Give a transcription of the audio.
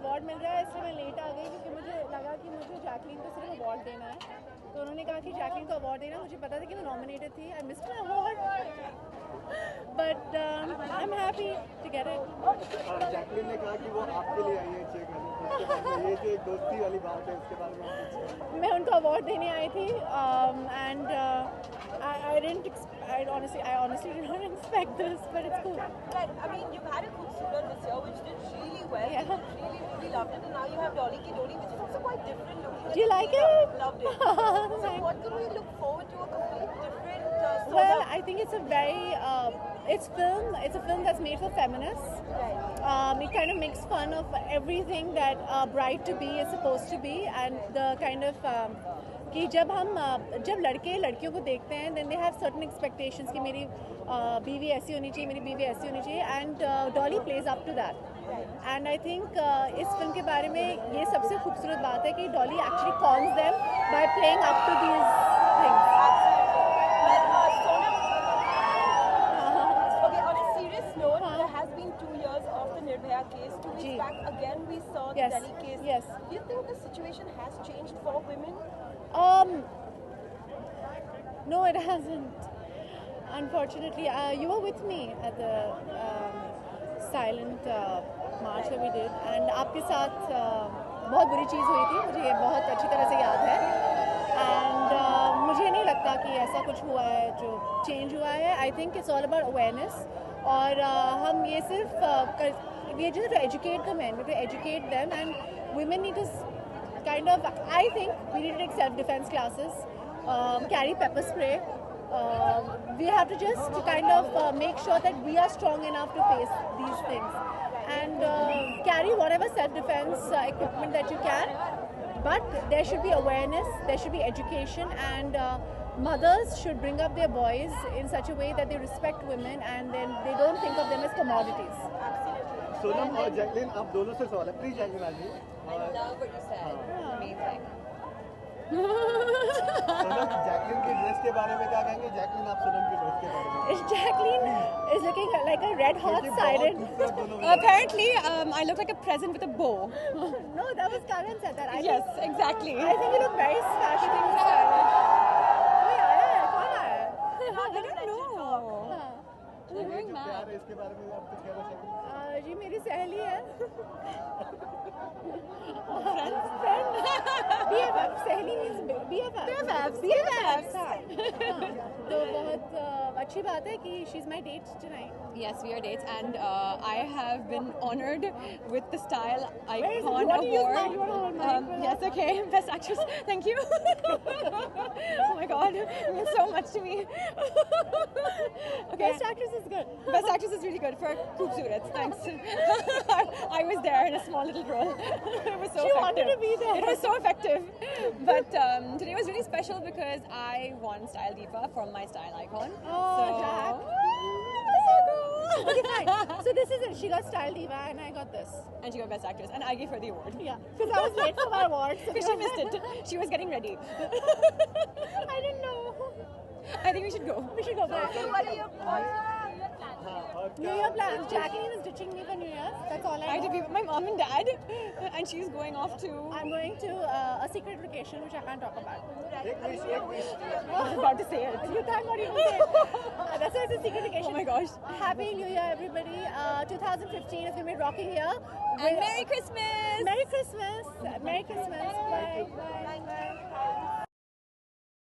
Award मिल रहा है इसलिए मैं लेट आ गई क्योंकि मुझे लगा कि मुझे जैकलीन को सिर्फ अवार्ड देना है, तो उन्होंने कहा कि जैकलीन को अवार्ड देना। मुझे पता था कि वो नॉमिनेटेड थी, I missed my award but I am happy to get it. Jacqueline ने कहा कि वो आपके लिए आई है चेक करने, ये जो एक दोस्ती वाली बात है उसके बारे में मैं उनको अवार्ड देने आई थी and I honestly did not expect this, but it's cool. Right. I mean, you've had a Khoobsurat this year, which did really well. Yeah. Really loved it. And now you have Dolly Ki Doli, which is also quite different looking. Do you like it? Loved it. So what can we look forward to? A complete different sort Well, of... I think it's a very, it's a film that's made for feminists. Right. It kind of makes fun of everything that bride to be is supposed to be, and the kind of कि जब लड़के लड़कियों को देखते हैं then they have certain expectations कि मेरी बीवी ऐसी होनी चाहिए, मेरी बीवी ऐसी होनी चाहिए, and Dolly plays up to that. And I think इस फिल्म के बारे में ये सबसे खूबसूरत बात है कि Dolly actually cons them by playing up to these things. Well, Sonam, okay, on a serious note, there has been 2 years of the Nirbhaya case. 2 weeks back, again, we saw the Yes. Delhi case. Yes. Do you think the situation has changed for women? No, it hasn't. Unfortunately, you were with me at the silent march that we did, and आपके साथ बहुत बुरी चीज़ हुई थी, मुझे ये बहुत अच्छी तरह से याद है, and मुझे नहीं लगता कि ऐसा कुछ हुआ है जो change हुआ है. I think it's all about awareness, और हम ये सिर्फ we just have to educate the men, we have to educate them, and women need to kind of, I think we need to take self-defense classes, carry pepper spray. We have to just kind of make sure that we are strong enough to face these things, and carry whatever self-defense equipment that you can. But there should be awareness, there should be education, and mothers should bring up their boys in such a way that they respect women and then they don't think of them as commodities. Sonam और Jacqueline, आप दोनों से सवाल है, please Jacqueline आ जाइए। I love what you said. Amazing. Sonam, Jacqueline के dress के बारे में क्या कहेंगे? जैकलीन, आप सोनम के ड्रेस के बारे में? Jacqueline is looking like a red hot siren. Apparently, I look like a present with a bow. No, that was Karan said that. Yes, exactly. I think you look very fashionably stylish. कोई आया है? कौन आया है? I don't know. हाँ. I'm going प्यार mad. है, इसके बारे में आप कुछ कहना चाहेंगे? जी मेरी सहेली है. Friends? BFF, सहेली means BFF. BFFs. हाँ. तो बहुत अच्छी बात है कि she's my date tonight. Yes, we are dates, and I have been honored with the Style Where is it? Icon You want to use Award. mine? You want to hold mine for Yes, that? okay. Best Actress. Thank you. Oh my God, it means so much to me. Okay. Best actress is good. Best Actress is really good for Khoobsurat. Thanks. I was there in a small little role. It was so She effective. wanted to be there. It was so effective. But today was really special because I won Style Diva from my Style Icon. Oh, Jack. So cool. Okay, fine. So this is it. She got Style Diva and I got this. And she got Best Actress, and I gave her the award. Yeah, because I was late for my award. So Because she missed it. She was getting ready. I didn't know. I think we should go. We should go back. So what are your plans? हाँ, और New Year plans. Jacqueline is ditching me for New Year's. That's all I I had to know. be with my mom and dad, and she's going off to. I'm going to a secret vacation which I can't talk about. एक wish। I was about to say it. You thank God you don't say. That's why it's a secret vacation. Oh my gosh. Happy New Year, everybody. 2015 is going to be rocking year. And Merry Christmas! Merry Christmas. Merry Christmas. Bye. Bye. Bye.